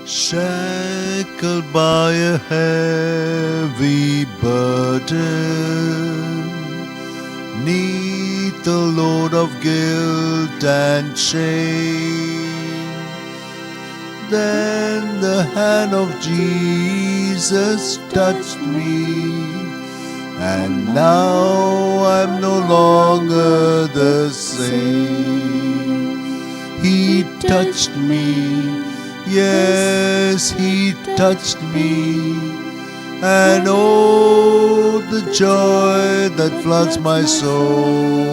shackled by a heavy burden, 'neath the load of guilt and shame. Then the hand of Jesus touched me, and now I'm no longer the same. He touched me, yes, He touched me, and oh, the joy that floods my soul.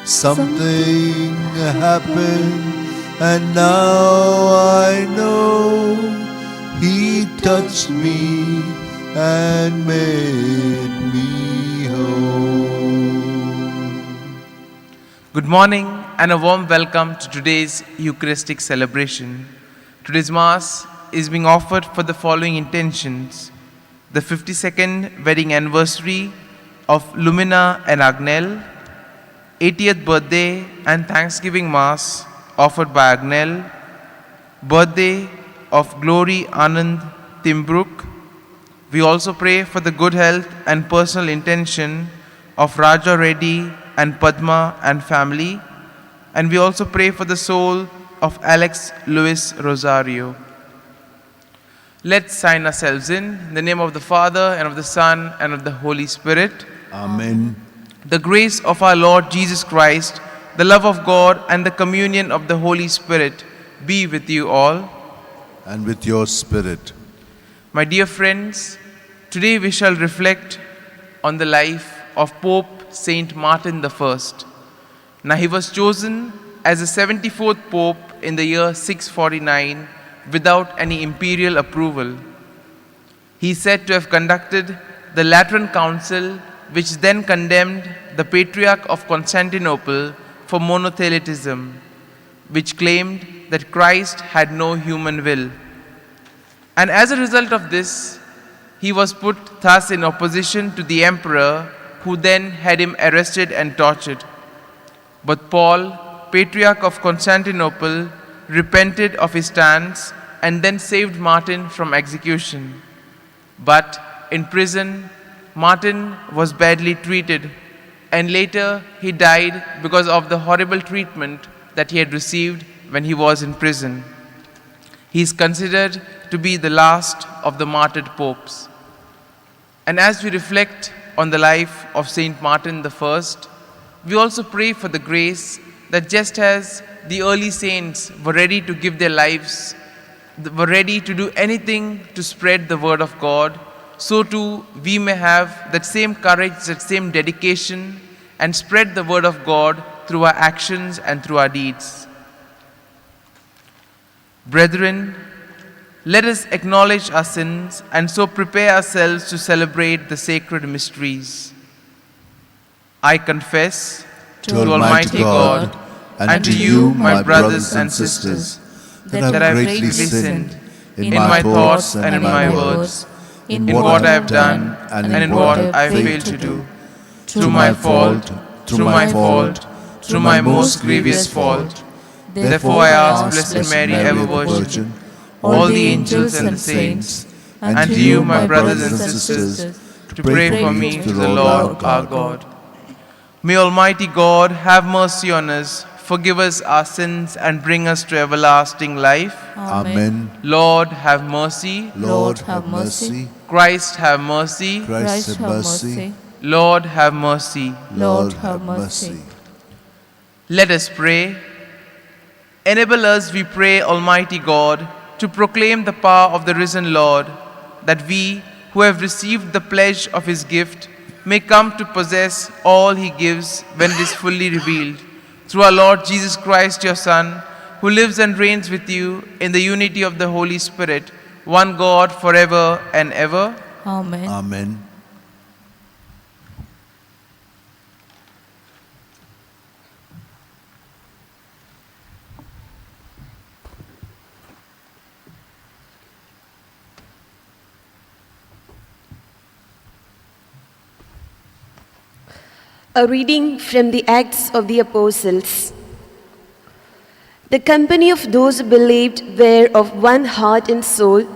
Something happened, and now I know He touched me and made me whole. Good morning and a warm welcome to today's Eucharistic celebration. Today's Mass is being offered for the following intentions: the 52nd wedding anniversary of Lumina and Agnel, 80th birthday and Thanksgiving Mass offered by Agnel, birthday of Glory Anand Timbrook. We also pray for the good health and personal intention of Raja Reddy and Padma and family, and we also pray for the soul of Alex Luis Rosario. Let's sign ourselves in the name of the Father, and of the Son, and of the Holy Spirit. Amen. The grace of our Lord Jesus Christ, the love of God, and the communion of the Holy Spirit be with you all. And with your spirit. My dear friends, today we shall reflect on the life of Pope Saint Martin I. Now, he was chosen as the 74th Pope in the year 649 without any imperial approval. He is said to have conducted the Lateran Council, which then condemned the Patriarch of Constantinople for monothelitism, which claimed that Christ had no human will. And as a result of this, he was put thus in opposition to the emperor, who then had him arrested and tortured. But Paul, Patriarch of Constantinople, repented of his stance and then saved Martin from execution. But in prison, Martin was badly treated, and later he died because of the horrible treatment that he had received when he was in prison. He is considered to be the last of the martyred popes. And as we reflect on the life of Saint Martin I, we also pray for the grace that just as the early saints were ready to give their lives, were ready to do anything to spread the word of God, so too we may have that same courage, that same dedication, and spread the word of God through our actions and through our deeds. Brethren, let us acknowledge our sins and so prepare ourselves to celebrate the sacred mysteries. I confess To Almighty God and to you, my brothers and sisters, that I have greatly sinned in my thoughts and in my words, in what I have done and in what I failed to do. Through my fault, through my most grievous fault. Therefore I ask Blessed Mary, ever Virgin, all the angels and the saints, and to you, my brothers and sisters, to pray for me to the Lord our God. May Almighty God have mercy on us, forgive us our sins, and bring us to everlasting life. Amen. Lord, have mercy. Lord, have mercy. Christ, have mercy. Christ, have mercy. Lord, have mercy. Lord, have mercy. Let us pray. Enable us, we pray, Almighty God, to proclaim the power of the risen Lord, that we, who have received the pledge of His gift, may come to possess all He gives when it is fully revealed. Through our Lord Jesus Christ, your Son, who lives and reigns with you in the unity of the Holy Spirit, one God, forever and ever. Amen. Amen. A reading from the Acts of the Apostles. The company of those who believed were of one heart and soul,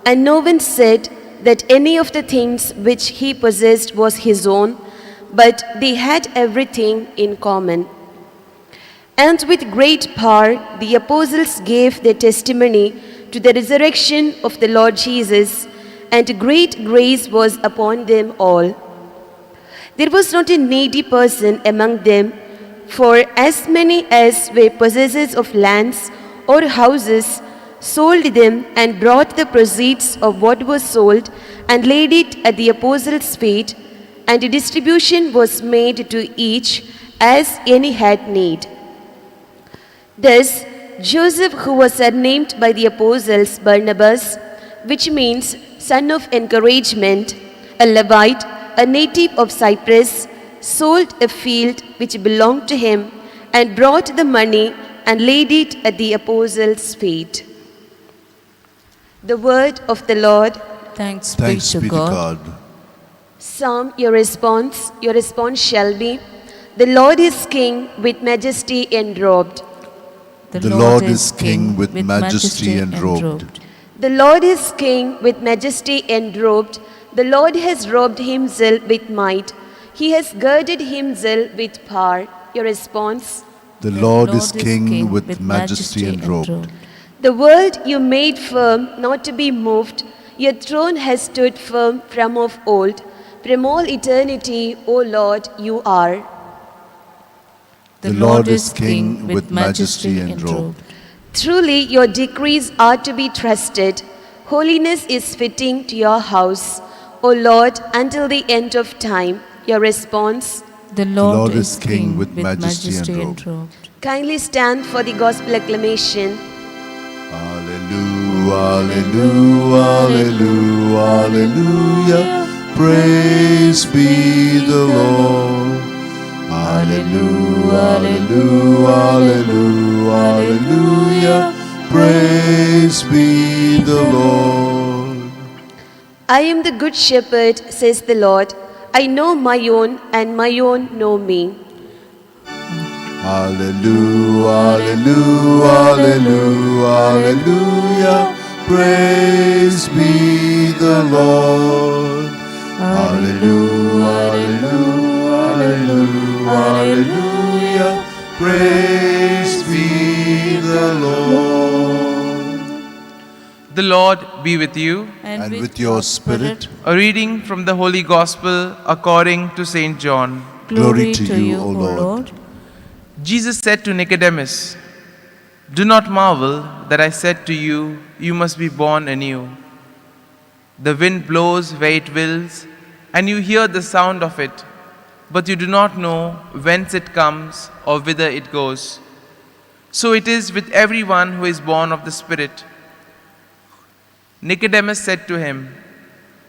and no one said that any of the things which he possessed was his own, but they had everything in common. And with great power the apostles gave their testimony to the resurrection of the Lord Jesus, and great grace was upon them all. There was not a needy person among them, for as many as were possessors of lands or houses sold them and brought the proceeds of what was sold and laid it at the apostles' feet, and a distribution was made to each as any had need. Thus, Joseph, who was surnamed by the apostles Barnabas, which means son of encouragement, a Levite, a native of Cyprus, sold a field which belonged to him and brought the money and laid it at the apostles' feet. The word of the Lord. Thanks be to God. Psalm, your response shall be, the Lord is King with majesty enrobed. The Lord is King with majesty enrobed. The Lord is King with majesty enrobed. The Lord has robed himself with might. He has girded himself with power. Your response? The Lord is King with majesty enrobed. The world you made firm, not to be moved. Your throne has stood firm from of old. From all eternity, O Lord, you are. The Lord is King with majesty enrobed. Truly, your decrees are to be trusted. Holiness is fitting to your house, O Lord, until the end of time. Your response? The Lord is King with majesty enrobed. Kindly stand for the gospel acclamation. Hallelujah, hallelujah, hallelujah, hallelujah. Praise be the Lord. Hallelujah, hallelujah, hallelujah, hallelujah. Praise be the Lord. I am the good shepherd, says the Lord. I know my own, and my own know me. Hallelujah, hallelujah, hallelujah, hallelujah. Praise be the Lord. Hallelujah, hallelujah, hallelujah, hallelujah. Praise be the Lord. The Lord be with you. And with your spirit. A reading from the Holy Gospel according to St. John. Glory to you, O Lord. Jesus said to Nicodemus, "Do not marvel that I said to you, you must be born anew. The wind blows where it wills, and you hear the sound of it, but you do not know whence it comes or whither it goes. So it is with everyone who is born of the Spirit." Nicodemus said to him,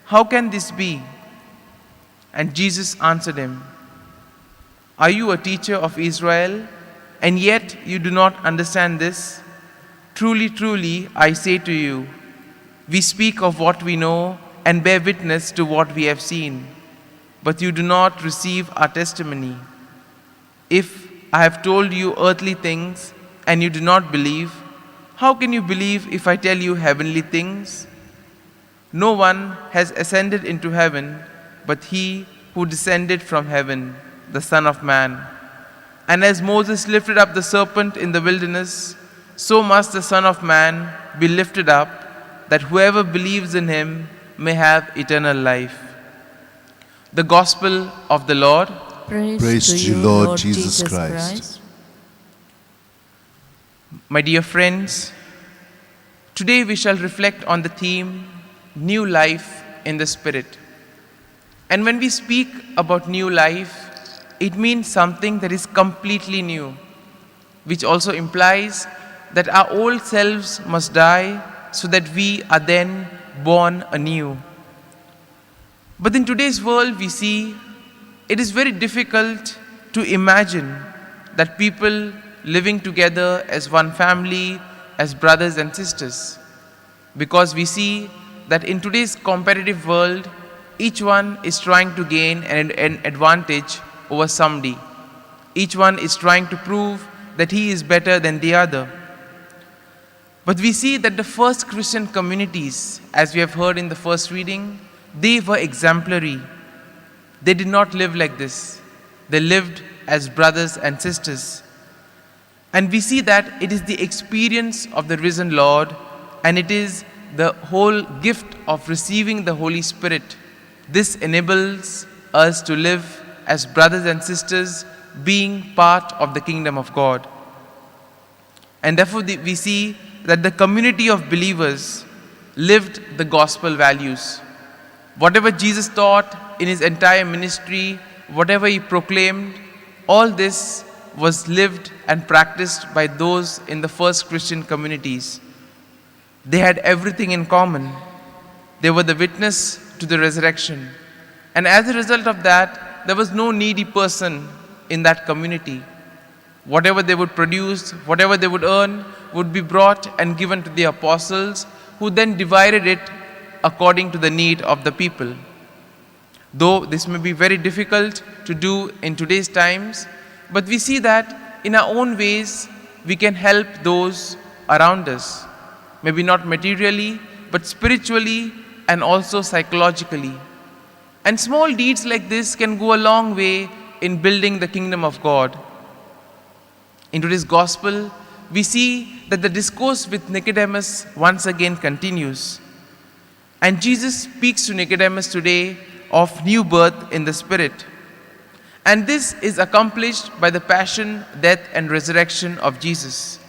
"How can this be?" And Jesus answered him, "Are you a teacher of Israel, and yet you do not understand this? Truly, truly, I say to you, we speak of what we know and bear witness to what we have seen, but you do not receive our testimony. If I have told you earthly things and you do not believe, how can you believe if I tell you heavenly things? No one has ascended into heaven but he who descended from heaven, the Son of Man. And as Moses lifted up the serpent in the wilderness, so must the Son of Man be lifted up, that whoever believes in him may have eternal life." The Gospel of the Lord. Praise to you, Lord Jesus Christ. My dear friends, today we shall reflect on the theme, New Life in the Spirit. And when we speak about new life, it means something that is completely new, which also implies that our old selves must die so that we are then born anew. But in today's world, we see it is very difficult to imagine that people living together as one family, as brothers and sisters, because we see that in today's competitive world, each one is trying to gain an advantage over somebody. Each one is trying to prove that he is better than the other. But we see that the first Christian communities, as we have heard in the first reading, they were exemplary. They did not live like this. They lived as brothers and sisters. And we see that it is the experience of the risen Lord, and it is the whole gift of receiving the Holy Spirit. This enables us to live as brothers and sisters, being part of the kingdom of God. And therefore we see that the community of believers lived the gospel values. Whatever Jesus taught in his entire ministry, whatever he proclaimed, all this was lived and practiced by those in the first Christian communities. They had everything in common. They were the witness to the resurrection. And as a result of that, there was no needy person in that community. Whatever they would produce, whatever they would earn, would be brought and given to the apostles, who then divided it according to the need of the people. Though this may be very difficult to do in today's times, but we see that in our own ways we can help those around us. Maybe not materially, but spiritually and also psychologically. And small deeds like this can go a long way in building the kingdom of God. In today's gospel, we see that the discourse with Nicodemus once again continues. And Jesus speaks to Nicodemus today of new birth in the Spirit. And this is accomplished by the passion, death, and resurrection of Jesus.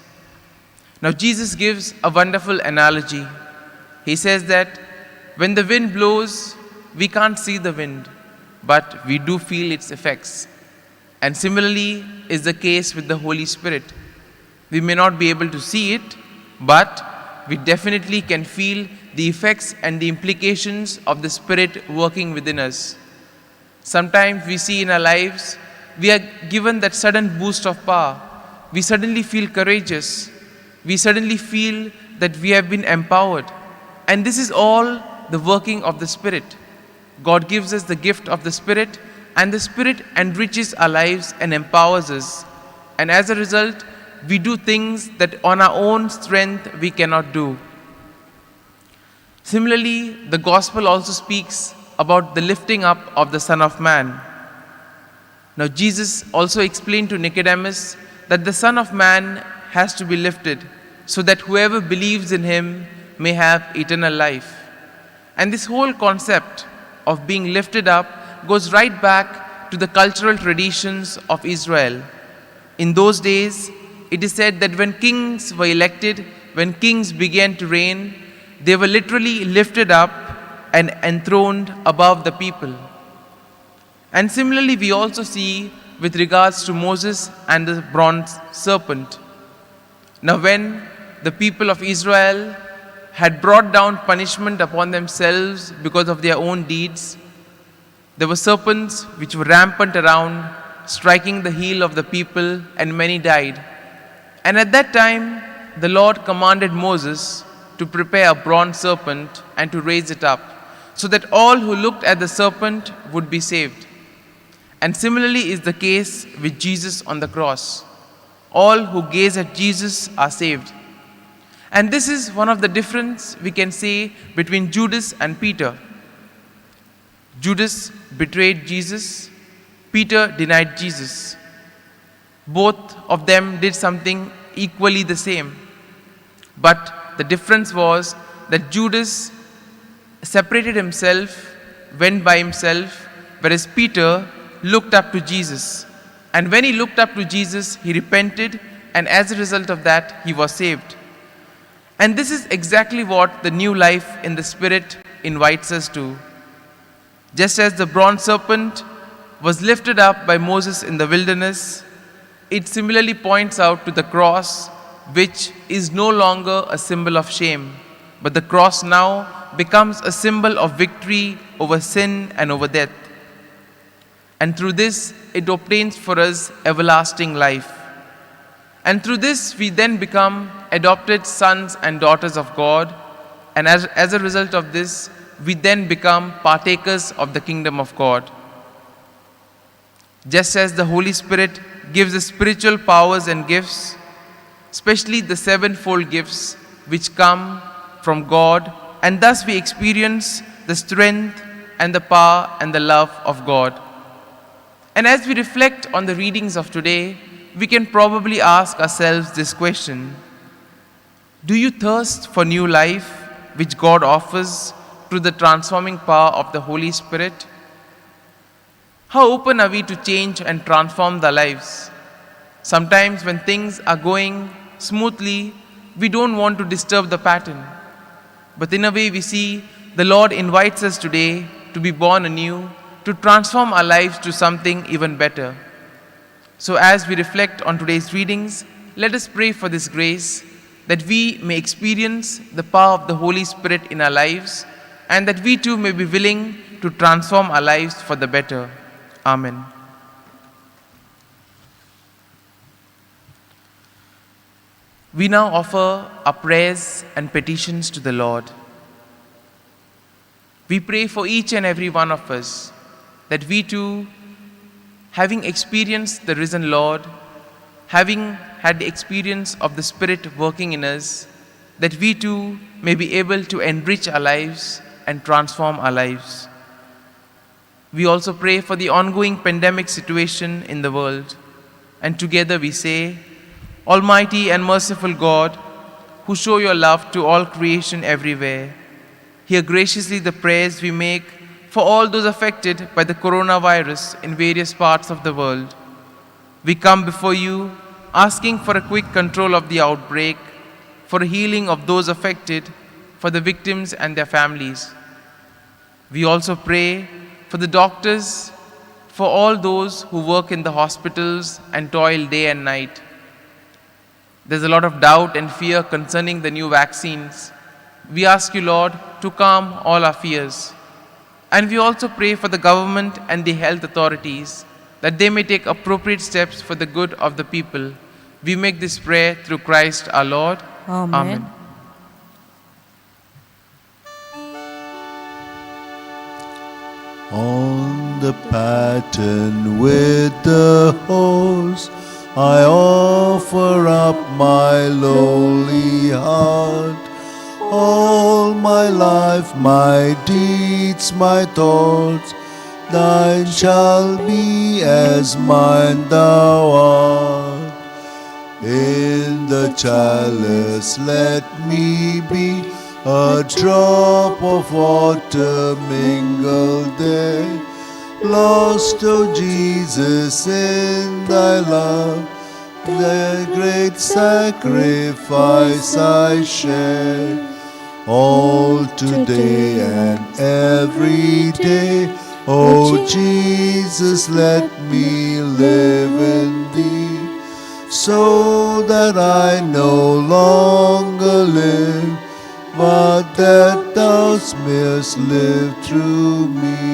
Now, Jesus gives a wonderful analogy. He says that when the wind blows, we can't see the wind, but we do feel its effects. And similarly is the case with the Holy Spirit. We may not be able to see it, but we definitely can feel the effects and the implications of the Spirit working within us. Sometimes we see in our lives, we are given that sudden boost of power. We suddenly feel courageous. We suddenly feel that we have been empowered. And this is all the working of the Spirit. God gives us the gift of the Spirit, and the Spirit enriches our lives and empowers us. And as a result, we do things that on our own strength we cannot do. Similarly, the gospel also speaks about the lifting up of the Son of Man. Now, Jesus also explained to Nicodemus that the Son of Man has to be lifted so that whoever believes in him may have eternal life. And this whole concept of being lifted up goes right back to the cultural traditions of Israel. In those days, it is said that when kings were elected, when kings began to reign, they were literally lifted up and enthroned above the people. And similarly, we also see with regards to Moses and the bronze serpent. Now, when the people of Israel had brought down punishment upon themselves because of their own deeds, there were serpents which were rampant around, striking the heel of the people, and many died. And at that time, the Lord commanded Moses to prepare a bronze serpent and to raise it up, so that all who looked at the serpent would be saved. And similarly is the case with Jesus on the cross. All who gaze at Jesus are saved. And this is one of the difference we can say between Judas and Peter. Judas betrayed Jesus. Peter denied Jesus. Both of them did something equally the same. But the difference was that Judas separated himself, went by himself, whereas Peter looked up to Jesus. And when he looked up to Jesus, he repented, and as a result of that, he was saved. And this is exactly what the new life in the Spirit invites us to. Just as the bronze serpent was lifted up by Moses in the wilderness, it similarly points out to the cross, which is no longer a symbol of shame, but the cross now becomes a symbol of victory over sin and over death. And through this, it obtains for us everlasting life. And through this, we then become adopted sons and daughters of God. And as a result of this, we then become partakers of the kingdom of God. Just as the Holy Spirit gives us spiritual powers and gifts, especially the sevenfold gifts, which come from God, and thus we experience the strength and the power and the love of God. And as we reflect on the readings of today, we can probably ask ourselves this question: do you thirst for new life which God offers through the transforming power of the Holy Spirit? How open are we to change and transform our lives? Sometimes when things are going smoothly, we don't want to disturb the pattern. But in a way, we see the Lord invites us today to be born anew, to transform our lives to something even better. So as we reflect on today's readings, let us pray for this grace, that we may experience the power of the Holy Spirit in our lives, and that we too may be willing to transform our lives for the better. Amen. We now offer our prayers and petitions to the Lord. We pray for each and every one of us, that we too, having experienced the risen Lord, having had the experience of the Spirit working in us, that we too may be able to enrich our lives and transform our lives. We also pray for the ongoing pandemic situation in the world, and together we say, Almighty and merciful God, who show your love to all creation everywhere, hear graciously the prayers we make for all those affected by the coronavirus in various parts of the world. We come before you asking for a quick control of the outbreak, for a healing of those affected, for the victims and their families. We also pray for the doctors, for all those who work in the hospitals and toil day and night. There's a lot of doubt and fear concerning the new vaccines. We ask you, Lord, to calm all our fears. And we also pray for the government and the health authorities, that they may take appropriate steps for the good of the people. We make this prayer through Christ our Lord. Amen. Amen. On the pattern with the horse, I offer up my lowly heart. All my life, my deeds, my thoughts, thine shall be as mine thou art. In the chalice let me be a drop of water mingled there. Lost, O Jesus, in thy love, the great sacrifice I share. All today and every day, O Jesus, let me live in thee, so that I no longer live, but that thou mayest live through me.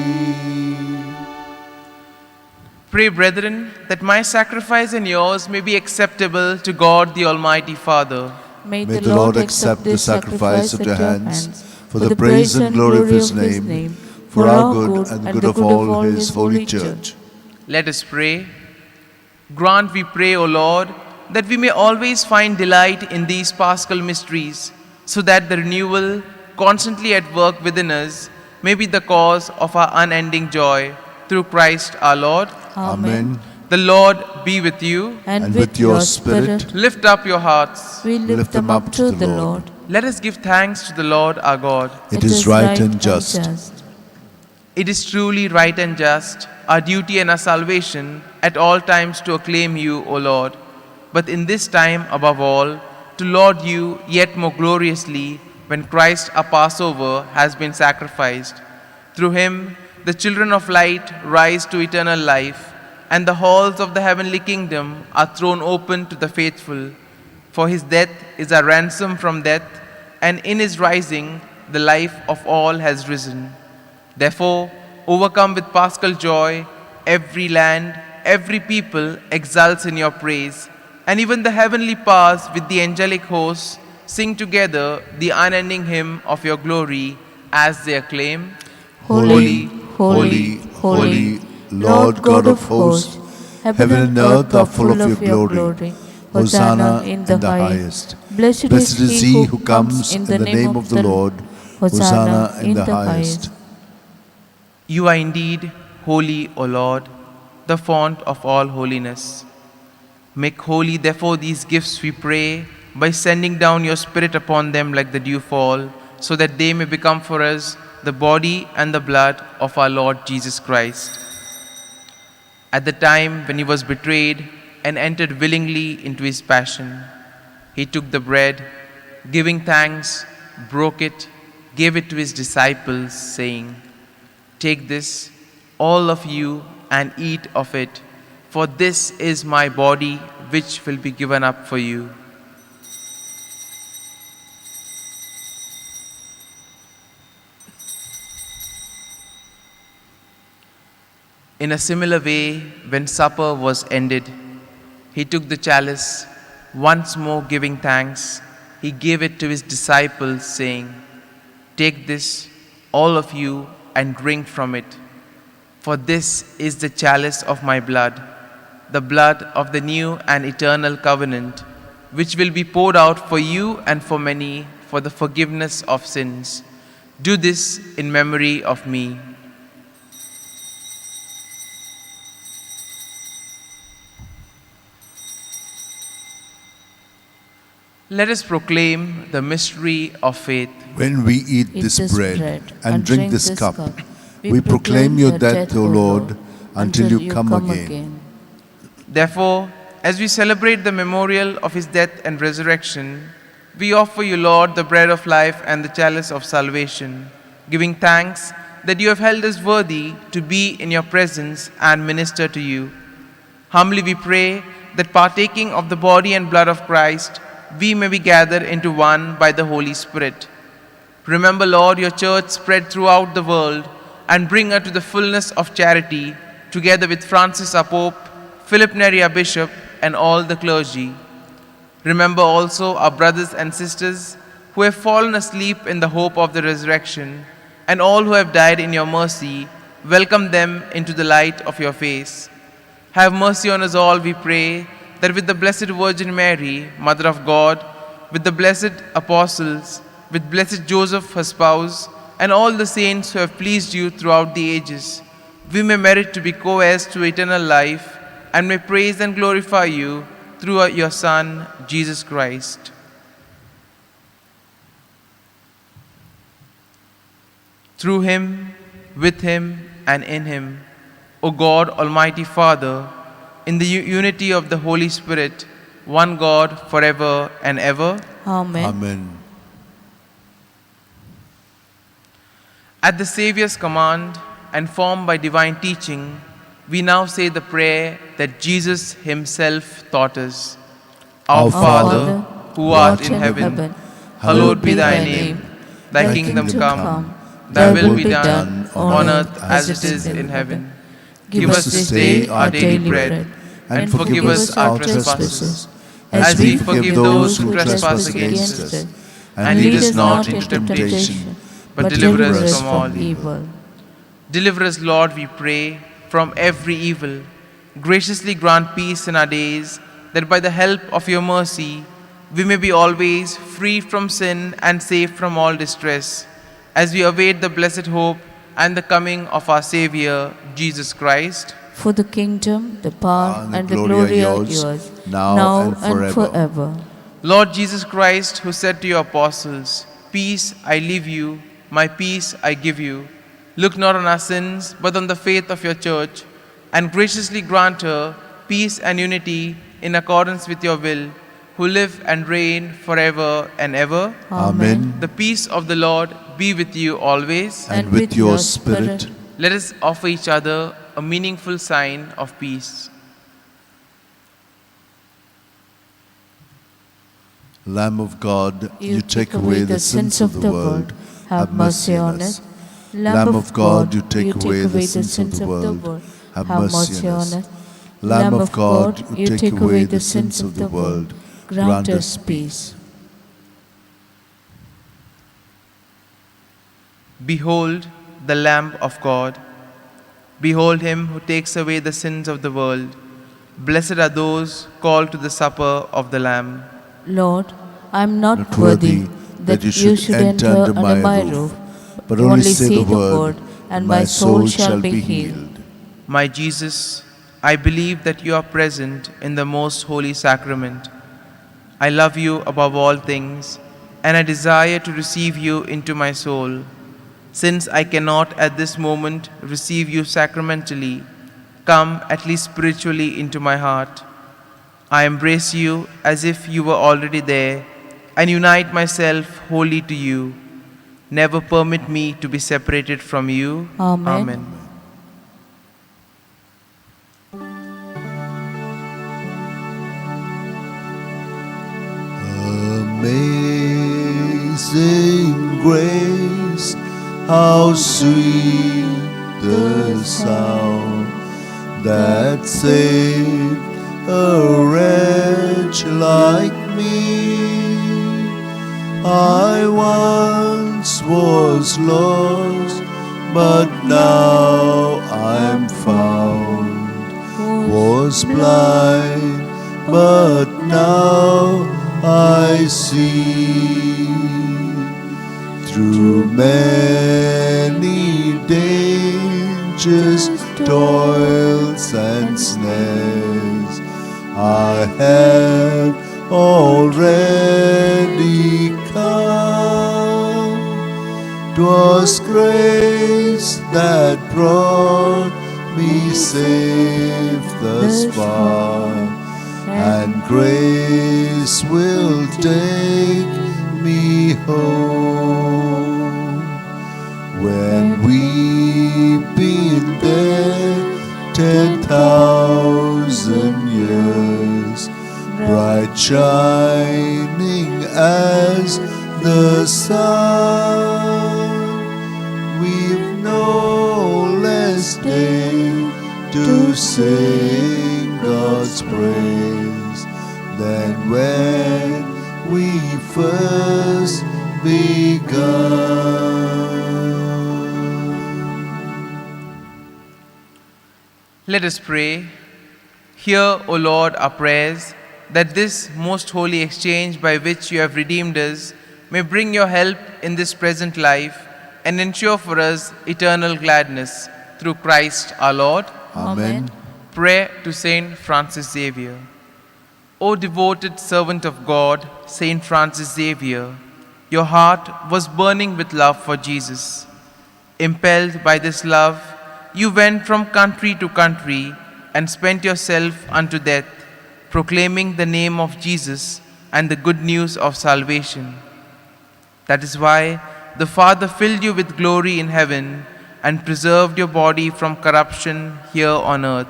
Pray, brethren, that my sacrifice and yours may be acceptable to God the Almighty Father. May May the Lord accept the sacrifice at your hands, for the praise and glory of his name, for our good and the good of all his holy church. Let us pray. Grant, we pray, O Lord, that we may always find delight in these paschal mysteries, so that the renewal constantly at work within us may be the cause of our unending joy. Through Christ our Lord. Amen. The Lord be with you. And with your spirit, Lift up your hearts. we lift them up to the Lord. Let us give thanks to the Lord our God. it is right and just. It is truly right and just, our duty and our salvation, at all times to acclaim you, O Lord, but in this time above all, to laud you yet more gloriously when Christ our Passover has been sacrificed. Through him, the children of light rise to eternal life, and the halls of the heavenly kingdom are thrown open to the faithful. For his death is a ransom from death, and in his rising, the life of all has risen. Therefore, overcome with paschal joy, every land, every people exults in your praise, and even the heavenly powers with the angelic hosts sing together the unending hymn of your glory as they acclaim, Holy, Holy, holy, Lord God of hosts, heaven and earth are full of your glory. Hosanna in the highest. Blessed is he who comes in the name of the Lord. Hosanna in the highest. You are indeed holy, O Lord, the fount of all holiness. Make holy, therefore, these gifts, we pray, by sending down your Spirit upon them like the dewfall, so that they may become for us the body and the blood of our Lord Jesus Christ. At the time when he was betrayed and entered willingly into his passion, he took the bread, giving thanks, broke it, gave it to his disciples, saying, "Take this, all of you, and eat of it, for this is my body, which will be given up for you." In a similar way, when supper was ended, he took the chalice, once more giving thanks, he gave it to his disciples, saying, "Take this, all of you, and drink from it, for this is the chalice of my blood, the blood of the new and eternal covenant, which will be poured out for you and for many for the forgiveness of sins. Do this in memory of me." Let us proclaim the mystery of faith. When we eat this bread and drink this cup, we proclaim your death, O Lord, until you come again. Therefore, as we celebrate the memorial of his death and resurrection, we offer you, Lord, the bread of life and the chalice of salvation, giving thanks that you have held us worthy to be in your presence and minister to you. Humbly we pray that partaking of the body and blood of Christ, we may be gathered into one by the Holy Spirit. Remember, Lord, your church spread throughout the world, and bring her to the fullness of charity, together with Francis our Pope, Philip Neri our Bishop, and all the clergy. Remember also our brothers and sisters who have fallen asleep in the hope of the resurrection, and all who have died in your mercy. Welcome them into the light of your face. Have mercy on us all, we pray, that with the Blessed Virgin Mary, Mother of God, with the blessed apostles, with blessed Joseph, her spouse, and all the saints who have pleased you throughout the ages, we may merit to be co-heirs to eternal life, and may praise and glorify you through your Son, Jesus Christ. Through him, with him, and in him, O God, Almighty Father, in the unity of the Holy Spirit, one God, forever and ever. Amen. Amen. At the Saviour's command and formed by divine teaching, we now say the prayer that Jesus himself taught us. Our Father, who art in heaven, hallowed be thy name. Thy kingdom come, thy will be done on earth as it is in heaven. Give us this day our daily bread, and forgive us our trespasses, as we forgive those who trespass against us. And lead us not into temptation, but deliver us from all evil. Deliver us, Lord, we pray, from every evil. Graciously grant peace in our days, that by the help of your mercy, we may be always free from sin and safe from all distress, as we await the blessed hope and the coming of our Savior, Jesus Christ. For the kingdom, the power, and the glory are yours, now and forever. Lord Jesus Christ, who said to your apostles, "Peace I leave you, my peace I give you," look not on our sins, but on the faith of your church, and graciously grant her peace and unity in accordance with your will, who live and reign forever and ever. Amen. The peace of the Lord be with you always. And with your spirit. Let us offer each other a meaningful sign of peace. Lamb of God, you take away the sins of the world. Have mercy on us. Lamb of God, you take away the sins of the world. Have mercy on us. Lamb of God, you take away the sins of the world. Grant us peace. Behold the Lamb of God. Behold him who takes away the sins of the world. Blessed are those called to the supper of the Lamb. Lord, I am not Not worthy that you should enter under my roof, but only say the word, and my soul shall be healed. My Jesus, I believe that you are present in the most holy sacrament. I love you above all things, and I desire to receive you into my soul. Since I cannot at this moment receive you sacramentally, come at least spiritually into my heart. I embrace you as if you were already there, and unite myself wholly to you. Never permit me to be separated from you. Amen. Amazing grace, how sweet the sound that saved a wretch like me. I once was lost, but now I'm found. Was blind, but now I see. Through many dangers, toils and snares, I have already come. 'Twas grace that brought me safe thus far, and grace will take me home. When we've been there 10,000 years, bright shining as the sun, we've no less day to sing God's praise than when we first begun. Let us pray. Hear, O Lord, our prayers, that this most holy exchange by which you have redeemed us may bring your help in this present life and ensure for us eternal gladness through Christ our Lord. Amen. Prayer to Saint Francis Xavier. O devoted servant of God, Saint Francis Xavier, your heart was burning with love for Jesus. Impelled by this love, you went from country to country and spent yourself unto death, proclaiming the name of Jesus and the good news of salvation. That is why the Father filled you with glory in heaven and preserved your body from corruption here on earth.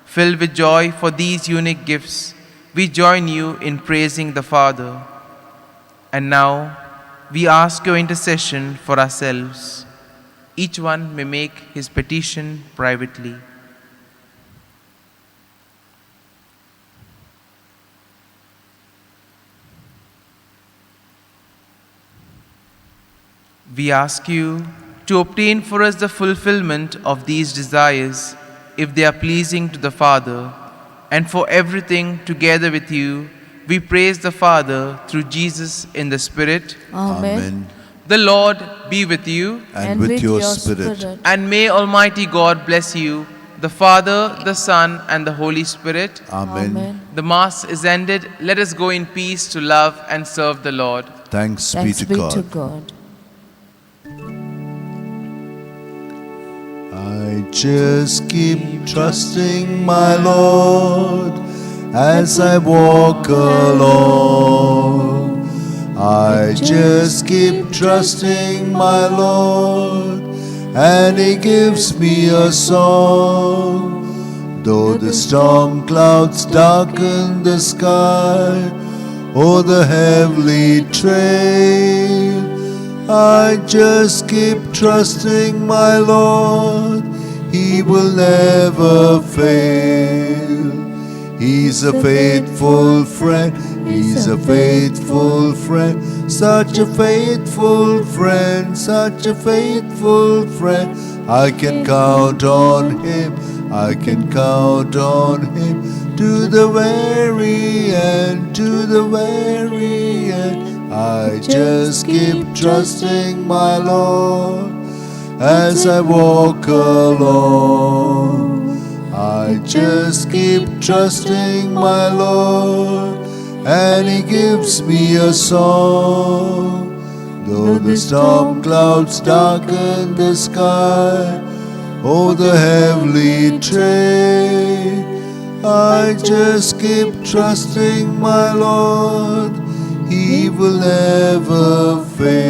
Filled with joy for these unique gifts, we join you in praising the Father. And now, we ask your intercession for ourselves. Each one may make his petition privately. We ask you to obtain for us the fulfillment of these desires, if they are pleasing to the Father, and for everything together with you, we praise the Father through Jesus in the Spirit. Amen. The Lord be with you, And with your spirit. and may Almighty God bless you, the Father, the Son, and the Holy Spirit. Amen. The Mass is ended. Let us go in peace to love and serve the Lord. Thanks be Thanks to be God. to God. I just keep trusting my Lord as I walk along. I just keep trusting my Lord, and He gives me a song. Though the storm clouds darken the sky, or the heavenly trail, I just keep trusting my Lord. He will never fail. He's a faithful friend. He's a faithful friend. Such a faithful friend. Such a faithful friend. I can count on Him. I can count on Him to the very end, to the very end. I just keep trusting my Lord as I walk along. I just keep trusting my Lord, and He gives me a song. Though the storm clouds darken the sky, oh, the heavenly train, I just keep trusting my Lord. He will never fail.